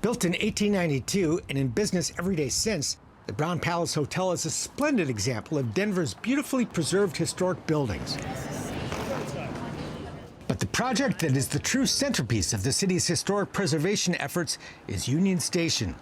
Built in 1892 and in business every day since, the Brown Palace Hotel is a splendid example of Denver's beautifully preserved historic buildings. But the project that is the true centerpiece of the city's historic preservation efforts is Union Station.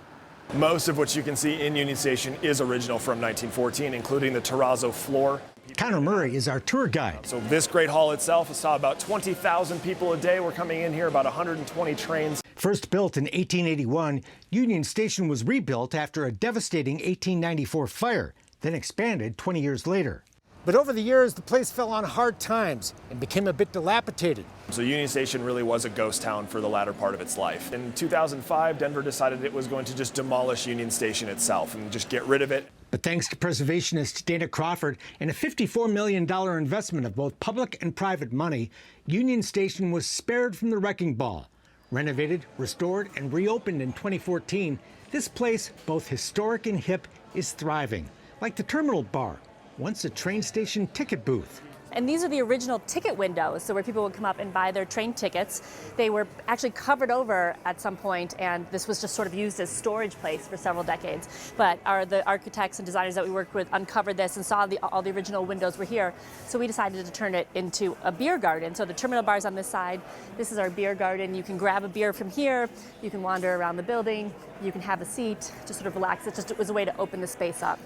Most of what you can see in Union Station is original from 1914, including the terrazzo floor. Connor Murray is our tour guide. So this great hall itself saw about 20,000 people a day were coming in here, about 120 trains. First built in 1881, Union Station was rebuilt after a devastating 1894 fire, then expanded 20 years later. But over the years, the place fell on hard times and became a bit dilapidated. So Union Station really was a ghost town for the latter part of its life. In 2005, Denver decided it was going to just demolish Union Station itself and just get rid of it. But thanks to preservationist Dana Crawford and a $54 million investment of both public and private money, Union Station was spared from the wrecking ball. Renovated, restored, and reopened in 2014, this place, both historic and hip, is thriving. Like the Terminal Bar, once a train station ticket booth. And these are the original ticket windows, so where people would come up and buy their train tickets. They were actually covered over at some point, and this was just sort of used as storage place for several decades. But the architects and designers that we worked with uncovered this and saw all the original windows were here. So we decided to turn it into a beer garden. So the terminal bar's on this side. This is our beer garden. You can grab a beer from here. You can wander around the building. You can have a seat, just sort of relax. It was a way to open the space up.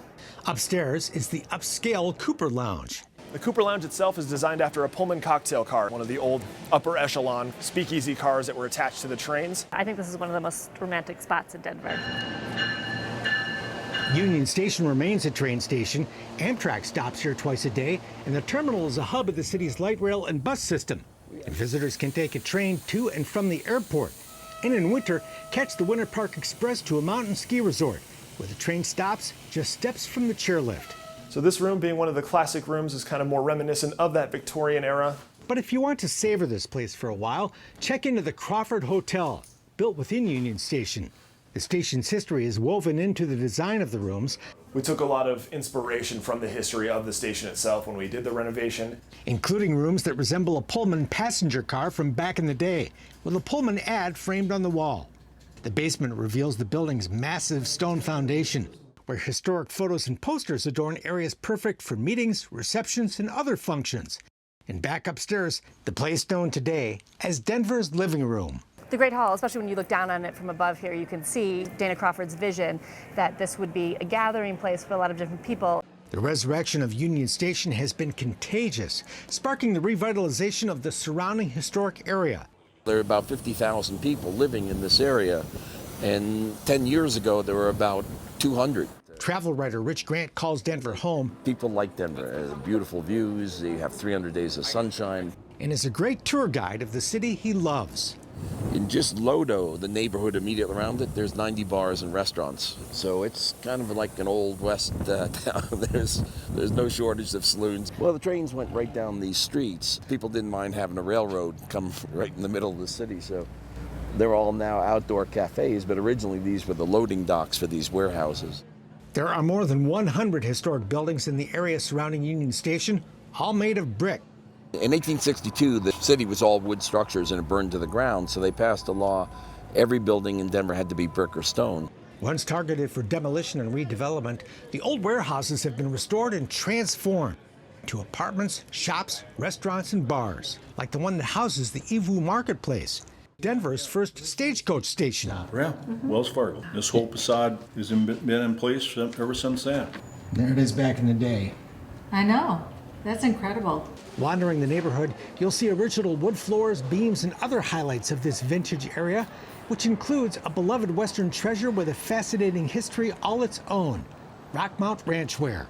Upstairs is the upscale Cooper Lounge. The Cooper Lounge itself is designed after a Pullman cocktail car, one of the old upper echelon speakeasy cars that were attached to the trains. I think this is one of the most romantic spots in Denver. Union Station remains a train station. Amtrak stops here twice a day, and the terminal is a hub of the city's light rail and bus system. And visitors can take a train to and from the airport. And in winter, catch the Winter Park Express to a mountain ski resort, where the train stops just steps from the chairlift. So this room, being one of the classic rooms, is kind of more reminiscent of that Victorian era. But if you want to savor this place for a while, check into the CRAWFORD Hotel, built within Union Station. The station's history is woven into the design of the rooms. We took a lot of inspiration from the history of the station itself when we did the renovation. Including rooms that resemble a Pullman passenger car from back in the day, with a Pullman ad framed on the wall. The basement reveals the building's massive stone foundation, where historic photos and posters adorn areas perfect for meetings, receptions, and other functions. And back upstairs, the place known today as Denver's living room. The Great Hall, especially when you look down on it from above here, you can see Dana Crawford's vision that this would be a gathering place for a lot of different people. The resurrection of Union Station has been contagious, sparking the revitalization of the surrounding historic area. There are about 50,000 people living in this area, and 10 years ago there were about 200. Travel writer Rich Grant calls Denver home. People like Denver. Beautiful views, you have 300 days of sunshine. And is a great tour guide of the city he loves. In just Lodo, the neighborhood immediately around it, there's 90 bars and restaurants. So it's kind of like an old west town. There's no shortage of saloons. Well, the trains went right down these streets. People didn't mind having a railroad come right in the middle of the city, so they're all now outdoor cafes, but originally these were the loading docks for these warehouses. There are more than 100 historic buildings in the area surrounding Union Station, all made of brick. In 1862, the city was all wood structures and it burned to the ground, so they passed a law every building in Denver had to be brick or stone. Once targeted for demolition and redevelopment, the old warehouses have been restored and transformed to apartments, shops, restaurants, and bars, like the one that houses the Evoo marketplace, Denver's first stagecoach station. Yeah, Wells Fargo. This whole facade has been in place ever since then. There it is back in the day. I know. That's incredible. Wandering the neighborhood, you'll see original wood floors, beams, and other highlights of this vintage area, which includes a beloved Western treasure with a fascinating history all its own, Rockmount Ranchware.